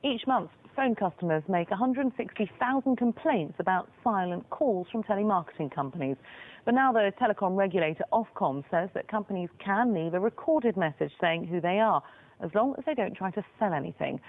Each month, phone customers make 160,000 complaints about silent calls from telemarketing companies. But now the telecom regulator Ofcom says that companies can leave a recorded message saying who they are, as long as they don't try to sell anything.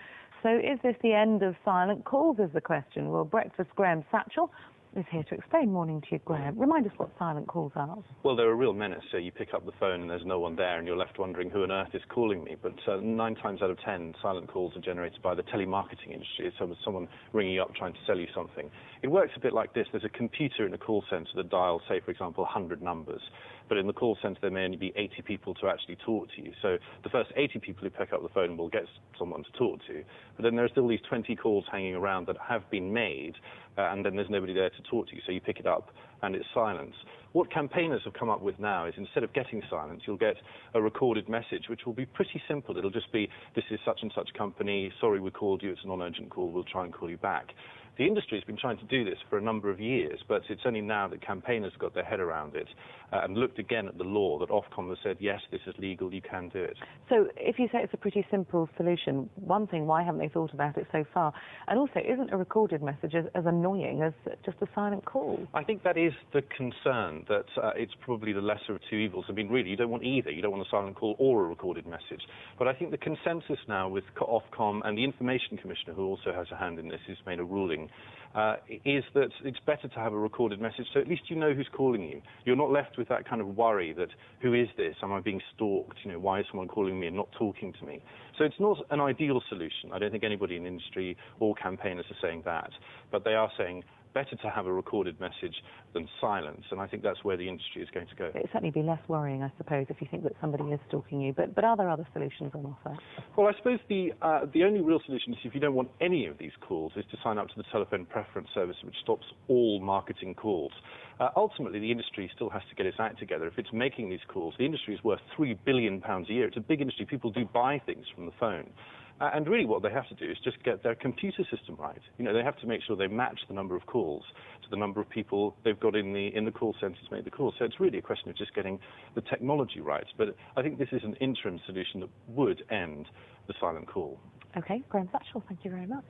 So is this the end of silent calls, is the question? Well, Breakfast Graham's Satchell is here to explain. Morning to you, Graham. Remind us what silent calls are. Well, they're a real menace. So you pick up the phone and there's no one there and you're left wondering who on earth is calling me. But 9 times out of 10, silent calls are generated by the telemarketing industry. So it's someone ringing you up trying to sell you something. It works a bit like this. There's a computer in a call centre that dials, say, for example, 100 numbers. But in the call centre, there may only be 80 people to actually talk to you. So the first 80 people who pick up the phone will get someone to talk to. But then there are still these 20 calls hanging around that have been made, and then there's nobody there to talk to you. So you pick it up and it's silence. What campaigners have come up with now is instead of getting silence, you'll get a recorded message, which will be pretty simple. It'll just be, this is such and such company, sorry we called you, it's a non-urgent call, we'll try and call you back. The industry has been trying to do this for a number of years, but it's only now that campaigners got their head around it and looked again at the law that Ofcom has said, yes, this is legal, you can do it. So if you say it's a pretty simple solution, one thing, why haven't they thought about it so far? And also, isn't a recorded message as annoying as just a silent call? I think that is the concern, that it's probably the lesser of two evils. I mean, really, you don't want either. You don't want a silent call or a recorded message. But I think the consensus now with Ofcom and the Information Commissioner, who also has a hand in this, who's made a ruling, is that it's better to have a recorded message, so at least you know who's calling you. You're not left with that kind of worry that, who is this? Am I being stalked? You know, why is someone calling me and not talking to me? So it's not an ideal solution. I don't think anybody in the industry or campaigners are saying that. But they are saying, better to have a recorded message than silence, and I think that's where the industry is going to go. It'd certainly be less worrying, I suppose, if you think that somebody is stalking you. But are there other solutions on offer? Well, I suppose the only real solution is, if you don't want any of these calls, is to sign up to the telephone preference service, which stops all marketing calls. Ultimately, the industry still has to get its act together. If it's making these calls, the industry is worth £3 billion a year. It's a big industry. People do buy things from the phone. And really what they have to do is just get their computer system right. You know, they have to make sure they match the number of calls to the number of people they've got in the call centre to make the calls. So it's really a question of just getting the technology right. But I think this is an interim solution that would end the silent call. OK, Graham Satchell, thank you very much.